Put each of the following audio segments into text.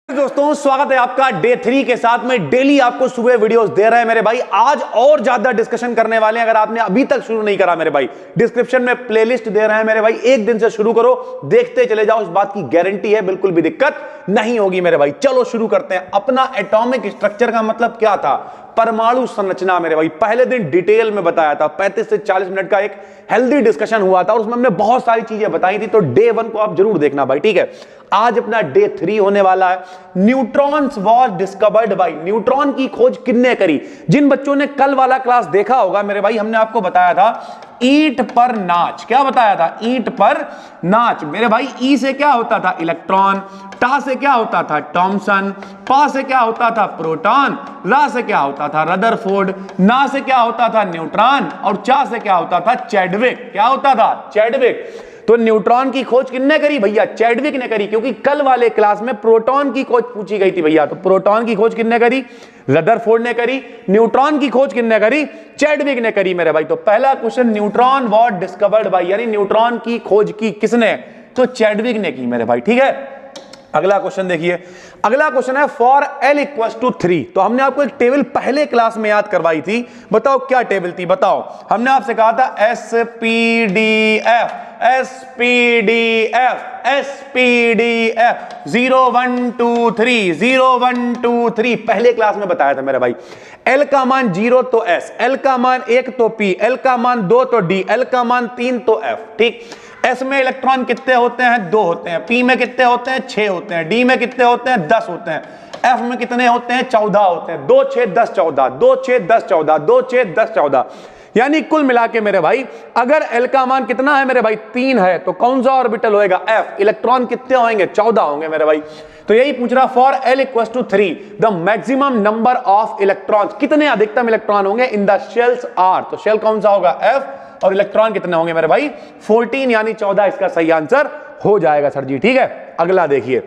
दोस्तों स्वागत है आपका डे 3 के साथ में। डेली आपको सुबह वीडियोस दे रहे हैं मेरे भाई। आज और ज्यादा डिस्कशन करने वाले हैं। अगर आपने अभी तक शुरू नहीं करा मेरे भाई, डिस्क्रिप्शन में प्लेलिस्ट दे रहे हैं मेरे भाई, एक दिन से शुरू करो, देखते चले जाओ, इस बात की गारंटी है, बिल्कुल भी दिक्कत नहीं होगी मेरे भाई। चलो शुरू करते हैं। अपना एटॉमिक स्ट्रक्चर का मतलब क्या था, परमाणु संरचना मेरे भाई। पहले दिन डिटेल में बताया था, 35 से 40 मिनट का एक हेल्दी डिस्कशन हुआ था और उसमें हमने बहुत सारी चीजें बताई थी। तो डे 1 को आप जरूर देखना भाई, ठीक है। आज अपना डे 3 होने वाला है। Neutrons was discovered by, neutron की खोज किसने करी। जिन बच्चों ने कल वाला क्लास देखा होगा मेरे भाई, हमने आपको बताया था ईंट पर नाच। क्या बताया था? ईंट पर नाच मेरे भाई। ई से क्या होता था? इलेक्ट्रॉन। टा से क्या होता था? थॉमसन। पा से क्या होता था? प्रोटॉन। रा से क्या होता था? रदरफोर्ड। ना से क्या होता था? न्यूट्रॉन। और चा से क्या होता था? चैडविक। क्या होता था? चैडविक। तो न्यूट्रॉन की खोज किसने करी भैया? चैडविक ने करी, क्योंकि कल वाले क्लास में प्रोटॉन की खोज पूछी गई थी भैया। तो प्रोटॉन की खोज किसने करी? रदरफोर्ड ने करी। न्यूट्रॉन की खोज किसने करी? चैडविक ने करी मेरे भाई। तो पहला question, neutron was discovered by, यानी न्यूट्रॉन की खोज की किसने? तो चैडविक ने की मेरे भाई, ठीक है। अगला क्वेश्चन देखिए। अगला क्वेश्चन है फॉर L = 3। तो हमने आपको एक टेबल पहले क्लास में याद करवाई थी। बताओ क्या टेबल थी? बताओ। हमने आपसे कहा था SPDF, SPDF, SPDF 0 1 2 3, 0 1 2 3 पहले क्लास में बताया था मेरे भाई। L का मान 0 तो S, L का मान 1 तो P, L का मान 2 तो D, L का मान 3 तो F, ठीक। S में इलेक्ट्रॉन कितने होते हैं? 2 होते हैं। P में कितने होते हैं? 6 होते हैं। D में कितने होते हैं? 10 होते हैं। F में कितने होते हैं? 14 होते हैं। 2 6 10 14, 2 6 10 14, 2 6 10 14, यानी कुल मिला के मेरे भाई, अगर L का मान कितना है मेरे भाई? 3 है, तो कौन सा ऑर्बिटल होएगा? F। इलेक्ट्रॉन कितने होंगे? 14 होंगे मेरे भाई। तो यही पूछ रहा, for L = 3 the maximum number of electrons, कितने अधिकतम इलेक्ट्रॉन होंगे इन द शेल्स आर। तो शेल कौन सा होगा? F। और इलेक्ट्रॉन कितने होंगे मेरे भाई? 14, यानी 14 इसका सही आंसर हो जाएगा सर जी, ठीक है। अगला देखिए,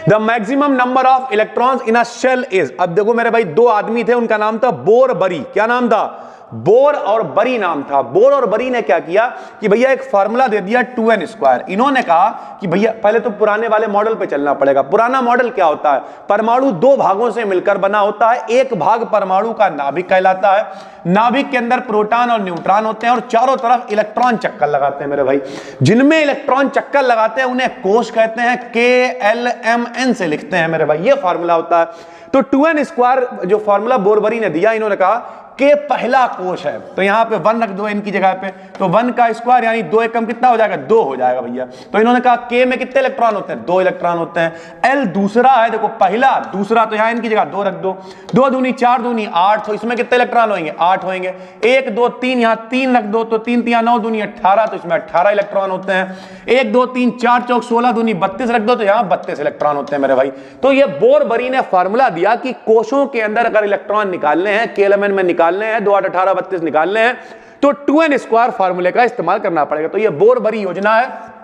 the maximum number of electrons in a shell is. अब देखो मेरे भाई, 2 आदमी थे, उनका नाम था बोर बरी। क्या नाम था? बोर और बरी नाम था। बोर और बरी ने क्या किया कि भैया एक फार्मूला दे दिया 2n²। इन्होंने कहा कि भैया पहले तो पुराने वाले मॉडल पे चलना पड़ेगा। पुराना मॉडल क्या होता है? परमाणु 2 भागों से मिलकर बना होता है। एक भाग परमाणु का नाभिक कहलाता है। नाभिक के अंदर प्रोटॉन और न्यूट्रॉन होते हैं और चारों तरफ इलेक्ट्रॉन चक्कर लगाते हैं मेरे भाई। जिनमें इलेक्ट्रॉन चक्कर लगाते हैं उन्हें कोश कहते हैं। KLMN से लिखते हैं मेरे भाई, ये फार्मूला होता है। तो 2n² जो फार्मूला बोरबरी ने दिया, इन्होंने कहा के पहला कोश है, तो यहां पे 1 रख दो इनकी जगह पे। तो 1 का स्क्वायर यानी 2 एकम कितना हो जाएगा? 2 हो जाएगा भैया। तो इन्होंने कहा के में कितने इलेक्ट्रॉन होते हैं? 2 इलेक्ट्रॉन होते हैं। L दूसरा है, देखो पहला दूसरा, तो यहां इनकी जगह 2 रख दो। 2 दूनी 4 दूनी 8, तो इसमें कितने इलेक्ट्रॉन होंगे? 8 होंगे। 1 2 3, यहां 3 रख दो, तो 3 3 9 दूनी 18, तो इसमें 18 इलेक्ट्रॉन होते हैं। 1 2 3 4 चौक 16 दूनी 32 रख दो, तो यहां 32 इलेक्ट्रॉन होते हैं मेरे भाई। तो ये बोरबरी ने फार्मूला दिया कि कोशों के अंदर अगर इलेक्ट्रॉन निकालने हैं, KLMN में निकालने हैं, 2 8 18 32 निकालने हैं, तो 2n² फार्मूले का इस्तेमाल करना पड़ेगा। तो ये बोरबरी योजना है।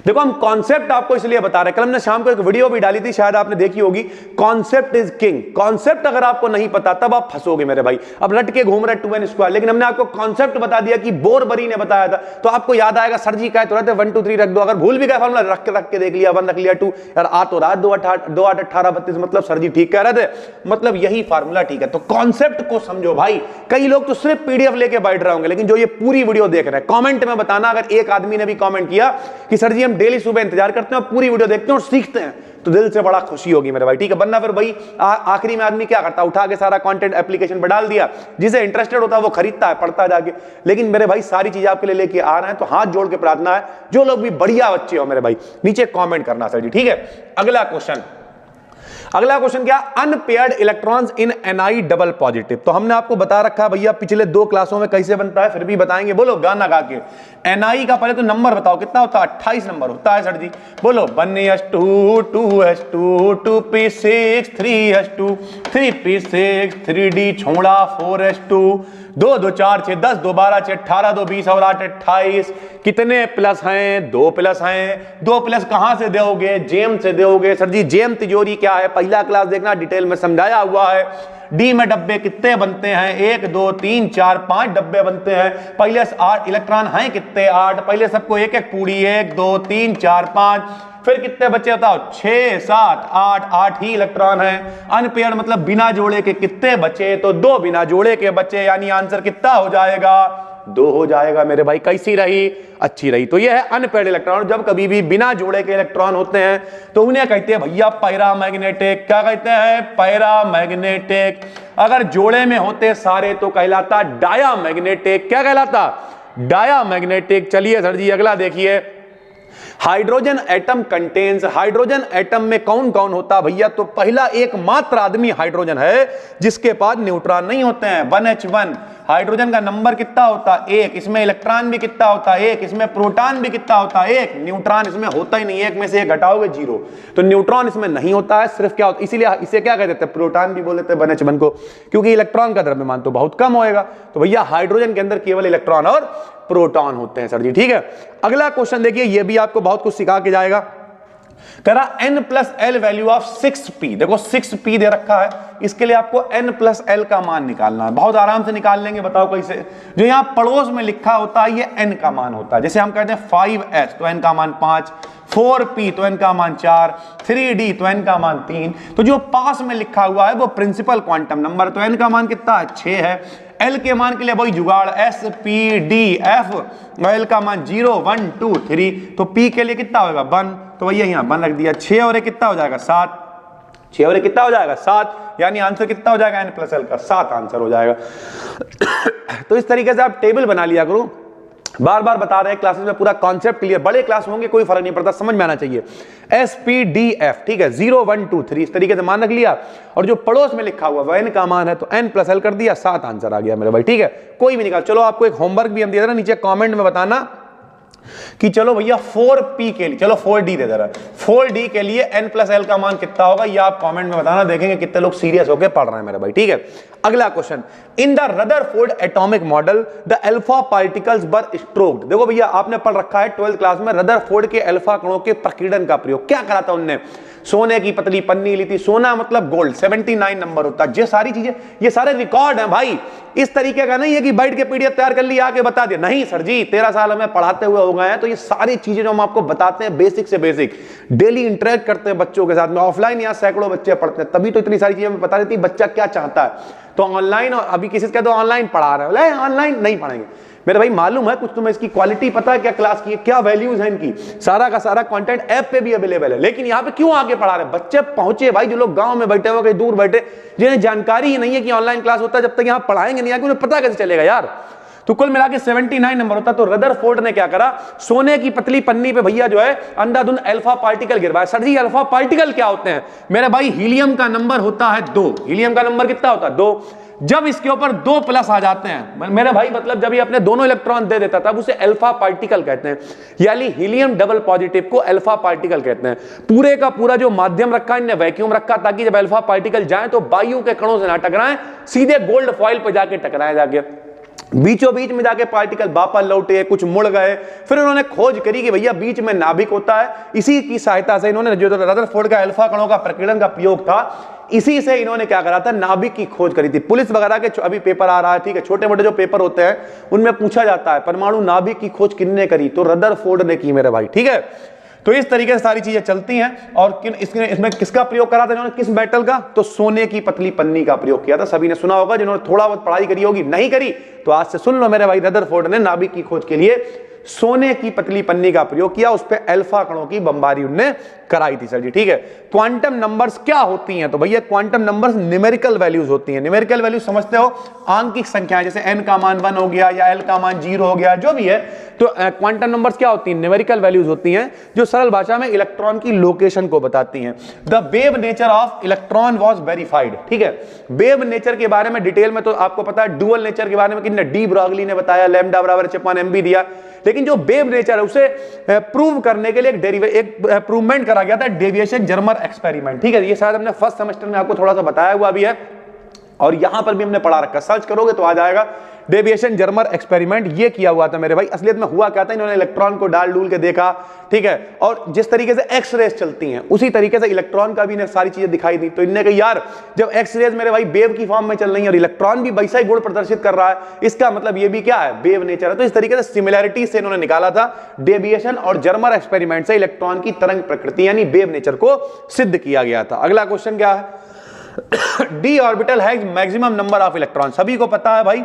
देखो हम कॉन्सेप्ट आपको इसलिए बता रहे हैं, कल हमने शाम को एक वीडियो भी डाली थी, शायद आपने देखी होगी, कॉन्सेप्ट इज किंग। कॉन्सेप्ट अगर आपको नहीं पता तब आप फंसोगे मेरे भाई। अब लट के घूम रहे 2n², लेकिन हमने आपको कॉन्सेप्ट बता दिया कि बोरबरी ने बताया था, तो आपको याद आएगा सर जी का है, तुरंत 1 2 3 रख दो। अगर भूल भी गए फार्मूला, रख के देख लिया, 1 रख लिया, 2 यार आ तो रहा 2 8 18 32, मतलब सर जी ठीक कह रहे थे, मतलब यही फार्मूला ठीक है। तो कॉन्सेप्ट को समझो भाई। कई लोग तो सिर्फ PDF लेके बैठ रहे होंगे, लेकिन जो ये पूरी वीडियो देख रहे हैं, कॉमेंट में बताना। अगर एक आदमी ने भी कॉमेंट किया कि सर जी हम डेली सुबह इंतजार करते हैं और पूरी वीडियो देखते हैं और सीखते हैं, तो दिल से बड़ा खुशी होगी मेरे भाई, ठीक है। वरना फिर भाई आखिरी में आदमी क्या करता है? उठा के सारा कंटेंट एप्लीकेशन पर डाल दिया, जिसे इंटरेस्टेड होता है वो खरीदता है, पढ़ता जाके। लेकिन मेरे भाई सारी चीजें आपके लिए लेके आ रहे हैं, तो हाथ जोड़ के प्रार्थना है, जो लोग भी बढ़िया बच्चे हो मेरे भाई, नीचे कॉमेंट करना सर जी, ठीक है। अगला क्वेश्चन क्या? Unpaired electrons in Ni double positive. तो हमने आपको बता रखा है भैया पिछले 2 क्लासों में कैसे बनता है, फिर भी बताएंगे। बोलो गाना गा के। Ni का पहले तो नंबर बताओ कितना होता है? 28 नंबर होता है सर जी। बोलो 1s2 2s2 2p6 3s2 3p6 3d छोड़ा 4s2 2 2 4 6 10 2 12 6 18 2 20 और 8 28। कितने प्लस हैं? 2 प्लस हैं। 2 प्लस कहां से दोगे? जेम से दोगे सर जी। जेम तिजोरी क्या है? पहला क्लास देखना, डिटेल में समझाया हुआ है। डी में डब्बे कितने बनते हैं, 1 2 3 4 5 डब्बे बनते हैं। पहले 8 इलेक्ट्रॉन हैं कितने, 8। पहले सबको एक एक पूरी, 1 2 3 4 5। फिर कितने बचे बताओ, 6 7 8, 8 ही इलेक्ट्रॉन है। अनपेयर्ड मतलब बिना जोड़े के कितने बचे, तो 2 बिना जोड़े के बचे, यानी आंसर कितना हो जाएगा, 2 हो जाएगा मेरे भाई। कैसी रही, अच्छी रही। तो यह है अनपेयर्ड इलेक्ट्रॉन। जब कभी भी बिना जोड़े के इलेक्ट्रॉन होते हैं तो उन्हें कहते हैं भैया पैरामैग्नेटिक। क्या कहते हैं, पैरामैग्नेटिक। अगर जोड़े में होते सारे तो कहलाता डायामैग्नेटिक। क्या कहलाता, डायामैग्नेटिक। चलिए सर जी अगला देखिए, hydrogen atom contains. Hydrogen atom में कौन कौन होता भैया, तो पहला एकमात्र आदमी हाइड्रोजन है जिसके पास न्यूट्रॉन नहीं होते हैं, 1h1। हाइड्रोजन का नंबर कितना होता है, 1। इसमें इलेक्ट्रॉन भी कितना होता है, 1। इसमें प्रोटॉन भी कितना होता है, 1। न्यूट्रॉन इसमें होता ही नहीं, 1 में से 1 घटाओगे 0। तो न्यूट्रॉन इसमें नहीं होता है, सिर्फ क्या होता है, इसीलिए इसे क्या कह देते हैं, प्रोटॉन भी बोल देते हैं 1h1 को, क्योंकि इलेक्ट्रॉन का द्रव्यमान तो बहुत कम होएगा। तो भैया हाइड्रोजन के अंदर केवल इलेक्ट्रॉन और प्रोटॉन होते हैं सर जी, ठीक है। अगला क्वेश्चन देखिए, ये भी आपको बहुत कुछ सिखा के जाएगा। कह रहा n+l वैल्यू ऑफ 6p। देखो 6p दे रखा है, इसके लिए आपको n+l का मान निकालना है। बहुत आराम से निकाल लेंगे, बताओ कैसे। जो यहां पड़ोस में लिखा होता है ये n का मान होता है। जैसे हम कहते हैं 5s तो n का मान 5, 4p तो n का मान 4, 3d तो n का मान 3। तो जो पास में लिखा हुआ है वो प्रिंसिपल क्वांटम नंबर, तो n का मान कितना है, 6 है। L के मान के लिए वही जुगाड़, S P D F। L का मान 0 1 2 3, तो P के लिए कितना होगा 1, तो वही यहाँ 1 रख दिया। 6 और 1 कितना हो जाएगा 7, 6 और 1 कितना हो जाएगा 7, यानी आंसर कितना हो जाएगा n+l का 7 आंसर हो जाएगा। तो इस तरीके से आप टेबल बना लिया करो। बार बार बता रहे हैं क्लासेस में, पूरा कॉन्सेप्ट क्लियर। बड़े क्लास होंगे कोई फर्क नहीं पड़ता, समझ में आना चाहिए। SPDF, ठीक है, 0 1 2 3 इस तरीके से मान रख लिया। और जो पड़ोस में लिखा हुआ वह n का मान है तो n+l कर दिया, 7 आंसर आ गया मेरे भाई, ठीक है। कोई भी निकाल। चलो आपको एक होमवर्क भी हम दे रहे हैं, नीचे कमेंट में बताना कि चलो भैया 4p के लिए, चलो 4d दे दे रहा है, 4d के लिए n+l का मान कितना होगा, ये आप कमेंट में बताना। देखेंगे कितने लोग सीरियस होकर पढ़ रहे हैं मेरे भाई, ठीक है। अगला question, in the Rutherford atomic model the alpha particles were stroked. देखो भैया आपने पढ़ रखा है 12th क्लास में, रदरफोर्ड के अल्फा कणों के प्रकीर्णन का प्रयोग क्या करा था उनने, सोने की पतली पन्नी ली थी। सोना मतलब गोल्ड, 79 नंबर होता है। ये सारी चीजें, ये सारे रिकॉर्ड हैं भाई। इस तरीके का नहीं है कि बैठ के पीडीएफ तैयार कर लिया आके बता दिया, नहीं सर जी, 13 साल हमें पढ़ाते हुए हो गए हैं। तो ये सारी चीजें जो हम आपको बताते हैं बेसिक से बेसिक, डेली इंटरेक्ट करते हैं बच्चों के साथ में। ऑफलाइन यहाँ सैकड़ों बच्चे पढ़ते हैं, तभी तो इतनी सारी चीजें हमें बता देती है बच्चा क्या चाहता है। तो ऑनलाइन, अभी किसी से तो ऑनलाइन पढ़ा रहे हो, ऑनलाइन नहीं पढ़ेंगे मेरे भाई। मालूम है कुछ तुम्हें इसकी क्वालिटी पता है, क्या क्लास की है, क्या वैल्यूज है इनकी, सारा का सारा कंटेंट ऐप पे भी अवेलेबल है। लेकिन यहाँ पे क्यों आके पढ़ा रहे बच्चे पहुंचे भाई, जो लोग गांव में बैठे हो, कहीं दूर बैठे, जिन्हें जानकारी ही नहीं है कि ऑनलाइन क्लास होता है, जब तक यहाँ पढ़ाएंगे नहीं आके उन्हें पता कैसे चलेगा यार। तो कुल मिला के 79 नंबर होता। तो रदरफोर्ड ने क्या करा, सोने की पतली पन्नी पे भैया जो है अंधाधुंध अल्फा पार्टिकल गिरवाया। सर जी अल्फा पार्टिकल क्या होते हैं मेरे भाई, हीलियम का नंबर होता है 2। हीलियम का नंबर कितना होता है 2। जब इसके ऊपर 2 प्लस आ जाते हैं मेरे भाई, मतलब जब ये अपने दोनों इलेक्ट्रॉन दे देता था, उसे अल्फा पार्टिकल कहते हैं। यानी हीलियम डबल पॉजिटिव को अल्फा पार्टिकल कहते हैं। पूरे का पूरा जो माध्यम रखा इनने वैक्यूम रखा, ताकि जब अल्फा पार्टिकल जाए तो वायु के कणों से ना टकराएं, सीधे गोल्ड फॉइल पर जाके टकराए। जाके बीचों बीच में जाके पार्टिकल वापस लौटे, कुछ मुड़ गए। फिर उन्होंने खोज करी कि भैया बीच में नाभिक होता है। इसी की सहायता से इन्होंने, जो रदरफोर्ड का अल्फा कणों का प्रकीर्णन का प्रयोग था, इसी से इन्होंने क्या करा था, नाभिक की खोज करी थी। पुलिस वगैरह के अभी पेपर आ रहा है, ठीक है, छोटे मोटे जो पेपर होते हैं उनमें पूछा जाता है परमाणु नाभिक की खोज किसने करी, तो रदरफोर्ड ने की मेरे भाई, ठीक है। तो इस तरीके से सारी चीजें चलती हैं। और इसमें किसका प्रयोग करा था इन्होंने, किस मेटल का, तो सोने की पतली पन्नी का प्रयोग किया था। सभी ने सुना होगा, जिन्होंने थोड़ा बहुत पढ़ाई करी होगी, नहीं करी तो आज से सुन लो मेरे भाई। रदरफोर्ड ने नाभिक की खोज के लिए सोने की पतली पन्नी का प्रयोग किया, उस पे अल्फा कणों की बमबारी उनने कराई थी सर जी, ठीक है। क्वांटम नंबर्स क्या होती हैं, तो भैया क्वांटम नंबर्स न्यूमेरिकल वैल्यूज होती हैं। न्यूमेरिकल वैल्यूज समझते हो, आंकिक संख्याएं, जैसे n का मान 1 हो गया या l का मान 0 हो गया, जो भी है। तो क्वांटम नंबर्स क्या होती हैं, न्यूमेरिकल वैल्यूज होती हैं, जो सरल भाषा में इलेक्ट्रॉन की लोकेशन को बताती हैं। The wave nature of electron was verified, ठीक है। वेव नेचर के बारे में डिटेल में तो आपको पता है, डुअल नेचर के बारे में किसने, डी ब्रॉगली ने बताया, लैम्डा बराबर h/mb दिया। लेकिन जो वेव नेचर है उसे प्रूव करने के लिए एक प्रूवमेंट करा गया था, डेविएशन जर्मर एक्सपेरिमेंट, ठीक है। ये शायद हमने फर्स्ट सेमेस्टर में आपको थोड़ा सा बताया हुआ भी है। और यहां पर भी हमने पढ़ा रखा, सर्च करोगे तो आ जाएगा डेविएशन जर्मर एक्सपेरिमेंट, ये किया हुआ था मेरे भाई। असलियत में हुआ क्या था, इन्होंने इलेक्ट्रॉन को डाल डूल के देखा, ठीक है, और जिस तरीके से एक्स रेज चलती हैं उसी तरीके से इलेक्ट्रॉन का भी इन्हें सारी चीजें दिखाई दी। तो इन्होंने कहा यार जब एक्स रेज मेरे भाई वेव की फॉर्म में चल रही है और इलेक्ट्रॉन भी वैसा ही गुण प्रदर्शित कर रहा है, इसका मतलब ये भी क्या है, वेव नेचर है। तो इस तरीके से सिमिलैरिटी से इन्होंने निकाला था डेविएशन और जर्मर एक्सपेरिमेंट से इलेक्ट्रॉन की तरंग प्रकृति यानी वेव नेचर को सिद्ध किया गया था। अगला क्वेश्चन क्या है, D orbital has maximum number of electron. सभी को पता है भाई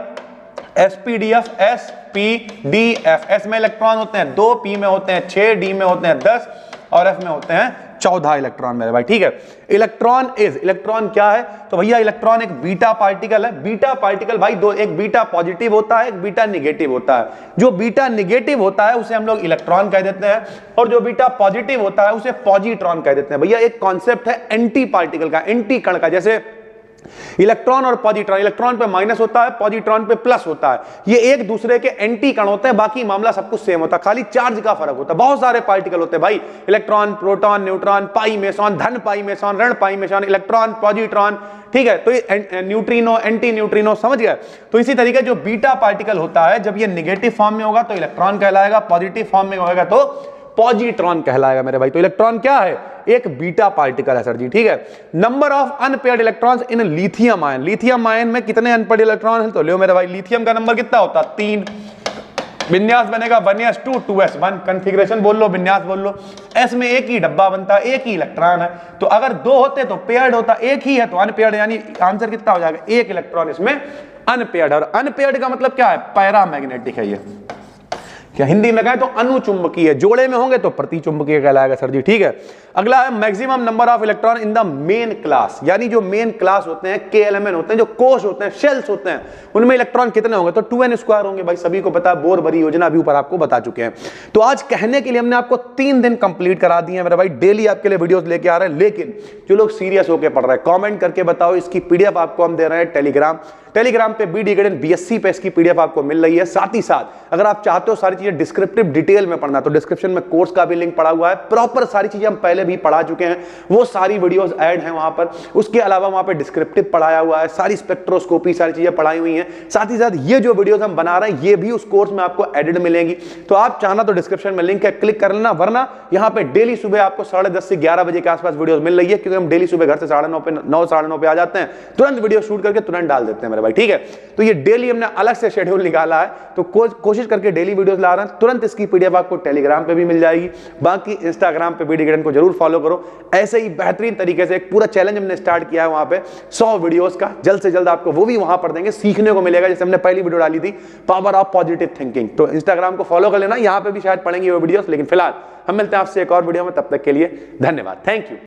sp_df sp_df, s में इलेक्ट्रॉन होते हैं 2, p में होते हैं 6, d में होते हैं 10 और f में होते हैं 14 इलेक्ट्रॉन मेरे भाई, ठीक है। इलेक्ट्रॉन क्या है, तो भैया इलेक्ट्रॉन एक बीटा पार्टिकल है। बीटा पार्टिकल भाई दो, एक बीटा पॉजिटिव होता है, एक बीटा निगेटिव होता है। जो बीटा निगेटिव होता है उसे हम लोग इलेक्ट्रॉन कह देते हैं और जो बीटा पॉजिटिव होता है उसे पॉजिट्रॉन कह देते हैं। भैया एक कॉन्सेप्ट है एंटी पार्टिकल का, एंटी कण का, जैसे इलेक्ट्रॉन और पॉजिट्रॉन, इलेक्ट्रॉन पे माइनस होता है, पॉजिट्रॉन पे प्लस होता है, ये एक दूसरे के एंटी कण होते हैं, बाकी मामला सब कुछ सेम होता है, खाली चार्ज का फर्क होता है। बहुत सारे पार्टिकल होते हैं भाई, इलेक्ट्रॉन, प्रोटॉन, न्यूट्रॉन, पाई मेसॉन, धन पाई मेसॉन, ऋण पाई मेसॉन, इलेक्ट्रॉन, पॉजिट्रॉन, ठीक है। तो ये न्यूट्रिनो, एंटी न्यूट्रिनो, समझ गए। तो इसी तरीके जो बीटा पार्टिकल होता है जब ये निगेटिव फॉर्म में होगा तो इलेक्ट्रॉन कहलाएगा, पॉजिटिव फॉर्म में होगा तो पॉजिट्रॉन कहलाएगा मेरे भाई। तो इलेक्ट्रॉन क्या है, एक बीटा पार्टिकल है सर जी, ठीक है। Number of unpaired electrons in lithium ion, lithium ion में कितने अनपेयर्ड इलेक्ट्रॉन हैं, तो लो मेरे भाई लिथियम का नंबर कितना होता है 3, विन्यास बनेगा 1s2 2s1, कॉन्फ़िगरेशन बोल लो, विन्यास बोल लो। s में एक ही डब्बा बनता है, एक ही इलेक्ट्रॉन है, तो अगर 2 होते तो पेयर्ड होता, एक ही है तो अनपेयर्ड, यानी आंसर कितना हो जाएगा, 1 इलेक्ट्रॉन इसमें अनपेयर्ड। और अनपेयर्ड का मतलब क्या है, पैरामैग्नेटिक है ये, क्या हिंदी में कहें तो अनुचुंबकीय, जोड़े में होंगे तो प्रतिचुंबकीय कहलाएगा सर जी, ठीक है। अगला है maximum number of electron in the main class, यानी जो मेन क्लास होते हैं, के एलिमेंट होते हैं, जो कोश होते हैं, शेल्स होते हैं, उनमें इलेक्ट्रॉन कितने होंगे, तो 2n² होंगे भाई, सभी को पता है, बोर भरी योजना भी ऊपर आपको बता चुके हैं। तो आज कहने के लिए हमने आपको 3 दिन कंप्लीट करा दिए हैं मेरे भाई, डेली आपके लिए वीडियोस लेके आ रहे हैं। लेकिन जो लोग सीरियस होकर पढ़ रहे हैं, कॉमेंट करके बताओ, इसकी पीडीएफ आपको हम दे रहे हैं टेलीग्राम पे, BD Academy BSc पे इसकी पीडीएफ आपको मिल रही है। साथ ही साथ अगर आप चाहते हो सारी चीजें डिस्क्रिप्टिव डिटेल में पढ़ना तो डिस्क्रिप्शन में कोर्स का भी लिंक पड़ा हुआ है, प्रॉपर सारी चीजें हम पहले भी पढ़ा चुके हैं, वो सारी वीडियोस ऐड हैं वहां पर। उसके अलावा वहां पे डिस्क्रिप्टिव पढ़ाया हुआ है, सारी स्पेक्ट्रोस्कोपी सारी चीजें पढ़ाई हुई हैं। साथ ही साथ ये जो वीडियोस हम बना रहे हैं ये भी उस कोर्स में आपको एडिड मिलेंगी। तो आप चाहना तो डिस्क्रिप्शन में लिंक है, क्लिक कर लेना, वरना यहाँ पे डेली सुबह आपको 10:30 से 11 बजे के आसपास वीडियोस मिल रही है, क्योंकि हम डेली सुबह घर से 9:30 साढ़े 9 पे आ जाते हैं, तुरंत वीडियो शूट करके तुरंत डाल देते हैं मेरे भाई, ठीक है। तो ये डेली हमने अलग से शेड्यूल निकाला है, तो कोशिश करके डेली वीडियोस ला रहे हैं। तुरंत इसकी पीडीएफ आपको टेलीग्राम पे भी मिल जाएगी, बाकी इंस्टाग्राम पे BD Academy को जरूर फॉलो करो। ऐसे ही बेहतरीन तरीके से एक पूरा चैलेंज हमने स्टार्ट किया है वहां पे 100 वीडियोस का, जल्द से जल्द आपको वो भी वहां पर देंगे, सीखने को मिलेगा। जैसे हमने पहली वीडियो डाली थी पावर ऑफ पॉजिटिव थिंकिंग, तो इंस्टाग्राम को फॉलो कर लेना, यहाँ पे भी शायद पढ़ेंगे वो वीडियोस। लेकिन फिलहाल हम मिलते हैं आपसे एक और वीडियो में, तब तक के लिए धन्यवाद, थैंक यू।